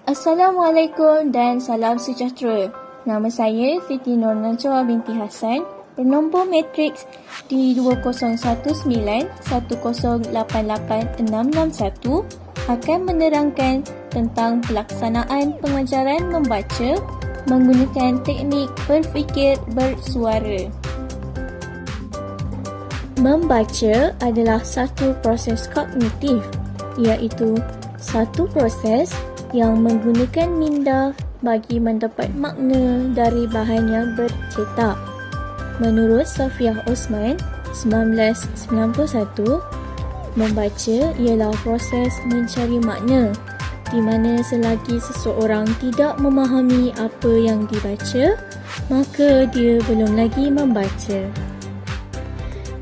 Assalamualaikum dan salam sejahtera. Nama saya Siti Nur Najwa binti Hassan, bernombor matriks di 2019-1088661 akan menerangkan tentang pelaksanaan pengajaran membaca menggunakan teknik berfikir bersuara. Membaca adalah satu proses kognitif, iaitu satu proses yang menggunakan minda bagi mendapat makna dari bahan yang bercetak. Menurut Safiah Osman, 1991, membaca ialah proses mencari makna, di mana selagi seseorang tidak memahami apa yang dibaca, maka dia belum lagi membaca.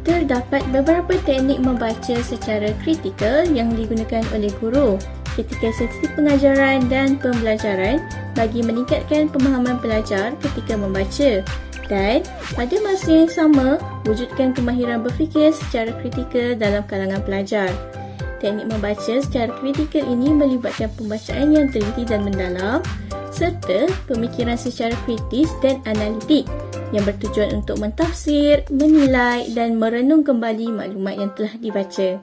Terdapat beberapa teknik membaca secara kritikal yang digunakan oleh guru ketika sesi pengajaran dan pembelajaran bagi meningkatkan pemahaman pelajar ketika membaca dan pada masa yang sama wujudkan kemahiran berfikir secara kritikal dalam kalangan pelajar. Teknik membaca secara kritikal ini melibatkan pembacaan yang teliti dan mendalam serta pemikiran secara kritis dan analitik yang bertujuan untuk mentafsir, menilai dan merenung kembali maklumat yang telah dibaca.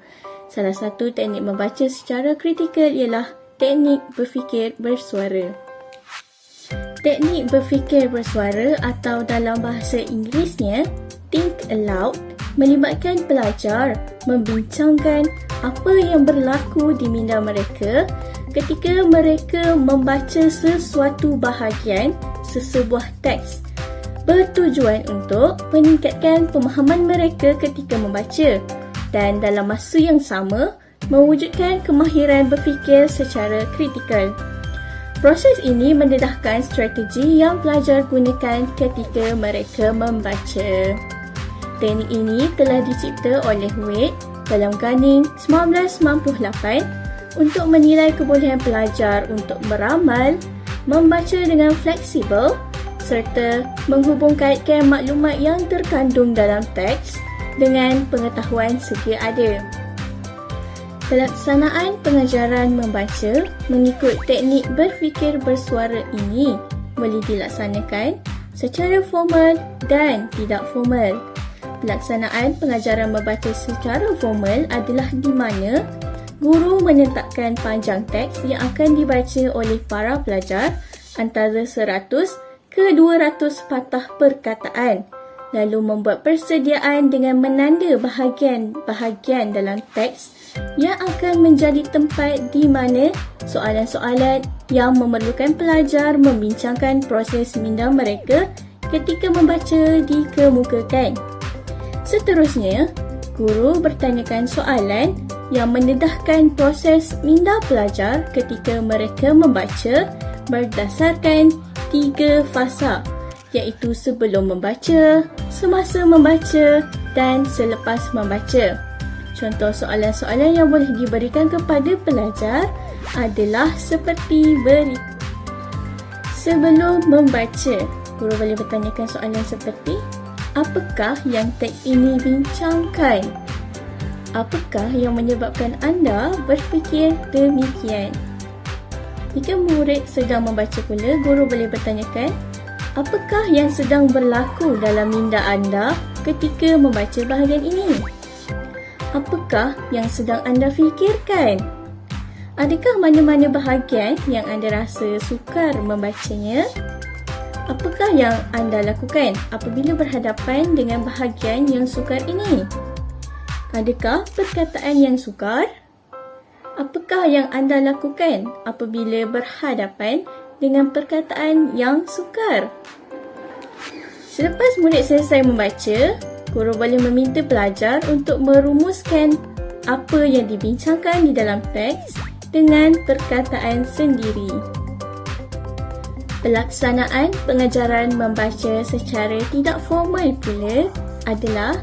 Salah satu teknik membaca secara kritikal ialah teknik berfikir bersuara. Teknik berfikir bersuara atau dalam bahasa Inggerisnya think aloud melibatkan pelajar membincangkan apa yang berlaku di minda mereka ketika mereka membaca sesuatu bahagian sesebuah teks, bertujuan untuk meningkatkan pemahaman mereka ketika membaca dan dalam masa yang sama mewujudkan kemahiran berfikir secara kritikal. Proses ini mendedahkan strategi yang pelajar gunakan ketika mereka membaca. Teknik ini telah dicipta oleh Wade dalam Gunning 1998 untuk menilai kebolehan pelajar untuk meramal, membaca dengan fleksibel serta menghubungkaitkan maklumat yang terkandung dalam teks dengan pengetahuan sedia ada. Pelaksanaan pengajaran membaca mengikut teknik berfikir bersuara ini boleh dilaksanakan secara formal dan tidak formal. Pelaksanaan pengajaran membaca secara formal adalah di mana guru menetapkan panjang teks yang akan dibaca oleh para pelajar antara 100 ke 200 patah perkataan, lalu membuat persediaan dengan menanda bahagian-bahagian dalam teks yang akan menjadi tempat di mana soalan-soalan yang memerlukan pelajar membincangkan proses minda mereka ketika membaca dikemukakan. Seterusnya, guru bertanyakan soalan yang mendedahkan proses minda pelajar ketika mereka membaca berdasarkan 3 fasa, iaitu sebelum membaca, semasa membaca dan selepas membaca. Contoh soalan-soalan yang boleh diberikan kepada pelajar adalah seperti berikut. Sebelum membaca, guru boleh bertanyakan soalan seperti: apakah yang teks ini bincangkan? Apakah yang menyebabkan anda berfikir demikian? Jika murid sedang membaca pula, guru boleh bertanyakan: apakah yang sedang berlaku dalam minda anda ketika membaca bahagian ini? Apakah yang sedang anda fikirkan? Adakah mana-mana bahagian yang anda rasa sukar membacanya? Apakah yang anda lakukan apabila berhadapan dengan bahagian yang sukar ini? Adakah perkataan yang sukar? Apakah yang anda lakukan apabila berhadapan dengan perkataan yang sukar? Selepas murid selesai membaca, guru boleh meminta pelajar untuk merumuskan apa yang dibincangkan di dalam teks dengan perkataan sendiri. Pelaksanaan pengajaran membaca secara tidak formal pula adalah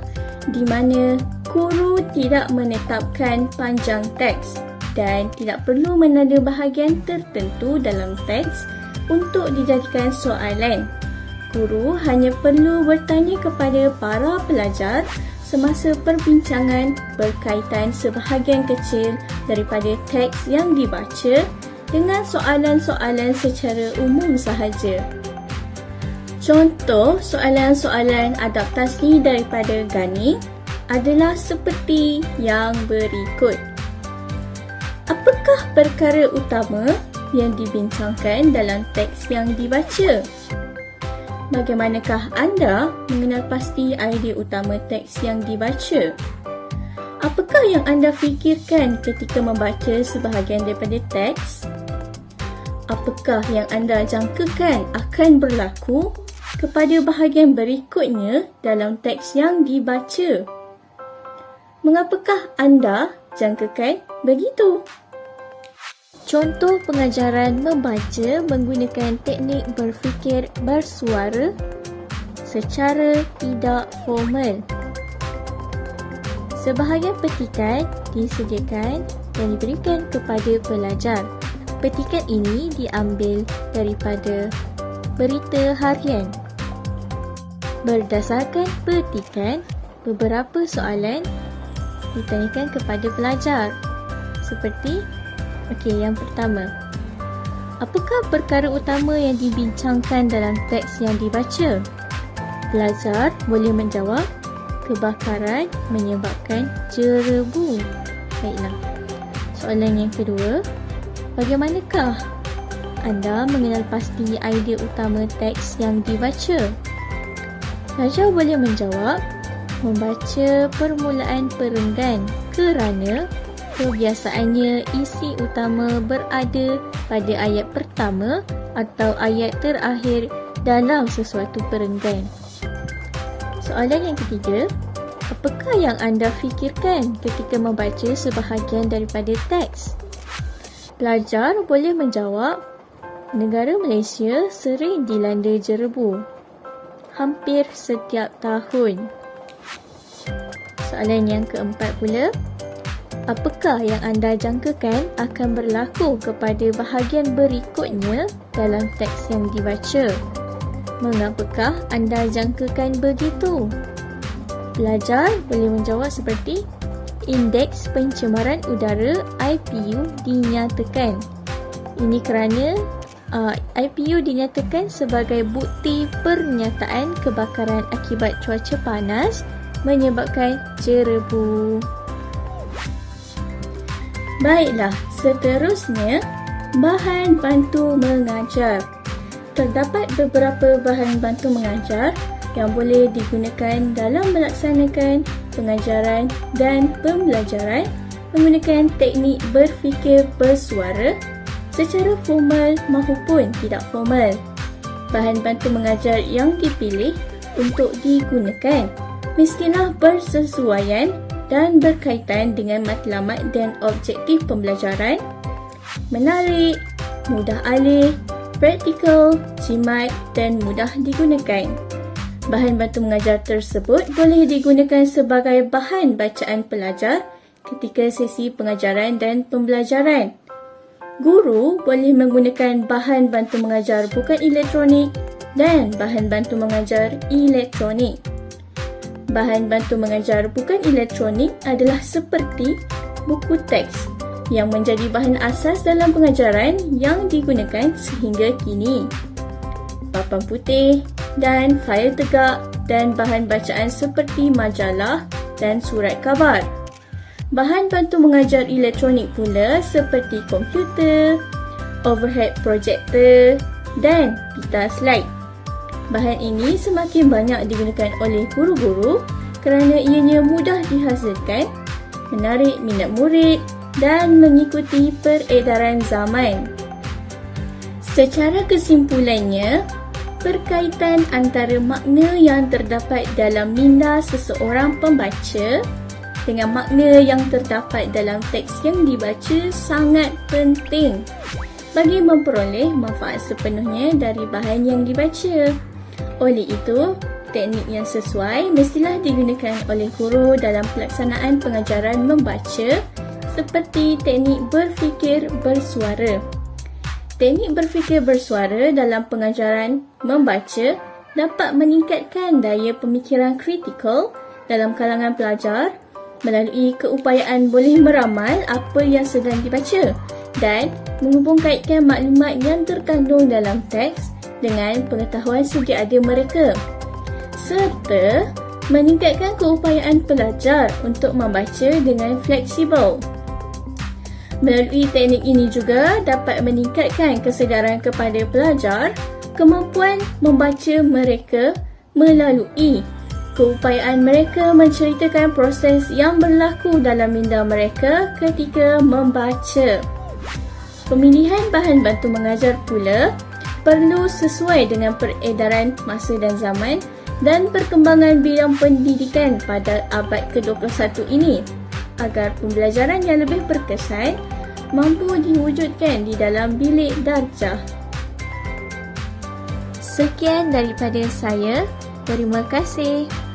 di mana guru tidak menetapkan panjang teks dan tidak perlu menanda bahagian tertentu dalam teks untuk dijadikan soalan. Guru hanya perlu bertanya kepada para pelajar semasa perbincangan berkaitan sebahagian kecil daripada teks yang dibaca dengan soalan-soalan secara umum sahaja. Contoh soalan-soalan adaptasi daripada Gani adalah seperti yang berikut. Apakah perkara utama yang dibincangkan dalam teks yang dibaca? Bagaimanakah anda mengenal pasti idea utama teks yang dibaca? Apakah yang anda fikirkan ketika membaca sebahagian daripada teks? Apakah yang anda jangkakan akan berlaku kepada bahagian berikutnya dalam teks yang dibaca? Mengapakah anda jangkakan begitu? Contoh pengajaran membaca menggunakan teknik berfikir bersuara secara tidak formal. Sebahagian petikan disediakan dan diberikan kepada pelajar. Petikan ini diambil daripada berita harian. Berdasarkan petikan, beberapa soalan ditanyakan kepada pelajar. Seperti, yang pertama. Apakah perkara utama yang dibincangkan dalam teks yang dibaca? Pelajar boleh menjawab, kebakaran menyebabkan jerebu. Baiklah. Soalan yang kedua, bagaimanakah anda mengenal pasti idea utama teks yang dibaca? Pelajar boleh menjawab, membaca permulaan perenggan kerana kebiasaannya isi utama berada pada ayat pertama atau ayat terakhir dalam sesuatu perenggan. Soalan yang ketiga, apakah yang anda fikirkan ketika membaca sebahagian daripada teks? Pelajar boleh menjawab, negara Malaysia sering dilanda jerebu hampir setiap tahun. Soalan yang keempat pula, apakah yang anda jangkakan akan berlaku kepada bahagian berikutnya dalam teks yang dibaca? Mengapakah anda jangkakan begitu? Pelajar boleh menjawab seperti, indeks pencemaran udara IPU dinyatakan. Ini kerana IPU dinyatakan sebagai bukti pernyataan kebakaran akibat cuaca panas menyebabkan jerebu. Baiklah, seterusnya, bahan bantu mengajar. Terdapat beberapa bahan bantu mengajar yang boleh digunakan dalam melaksanakan pengajaran dan pembelajaran menggunakan teknik berfikir bersuara secara formal maupun tidak formal. Bahan bantu mengajar yang dipilih untuk digunakan mestilah bersesuaian dan berkaitan dengan matlamat dan objektif pembelajaran, menarik, mudah alih, praktikal, jimat dan mudah digunakan. Bahan bantu mengajar tersebut boleh digunakan sebagai bahan bacaan pelajar ketika sesi pengajaran dan pembelajaran. Guru boleh menggunakan bahan bantu mengajar bukan elektronik dan bahan bantu mengajar elektronik. Bahan bantu mengajar bukan elektronik adalah seperti buku teks yang menjadi bahan asas dalam pengajaran yang digunakan sehingga kini. Papan putih dan fail tegak dan bahan bacaan seperti majalah dan surat khabar. Bahan bantu mengajar elektronik pula seperti komputer, overhead projector dan pita slide. Bahan ini semakin banyak digunakan oleh guru-guru kerana ianya mudah dihasilkan, menarik minat murid dan mengikuti peredaran zaman. Secara kesimpulannya, perkaitan antara makna yang terdapat dalam minda seseorang pembaca dengan makna yang terdapat dalam teks yang dibaca sangat penting bagi memperoleh manfaat sepenuhnya dari bahan yang dibaca. Oleh itu, teknik yang sesuai mestilah digunakan oleh guru dalam pelaksanaan pengajaran membaca seperti teknik berfikir bersuara. Teknik berfikir bersuara dalam pengajaran membaca dapat meningkatkan daya pemikiran kritikal dalam kalangan pelajar melalui keupayaan boleh meramal apa yang sedang dibaca dan menghubung-kaitkan maklumat yang terkandung dalam teks dengan pengetahuan sedia ada mereka, serta meningkatkan keupayaan pelajar untuk membaca dengan fleksibel. Melalui teknik ini juga dapat meningkatkan kesedaran kepada pelajar, kemampuan membaca mereka melalui keupayaan mereka menceritakan proses yang berlaku dalam minda mereka ketika membaca. Pemilihan bahan bantu mengajar pula perlu sesuai dengan peredaran masa dan zaman dan perkembangan bidang pendidikan pada abad ke-21 ini, agar pembelajaran yang lebih berkesan mampu diwujudkan di dalam bilik darjah. Sekian daripada saya. Terima kasih.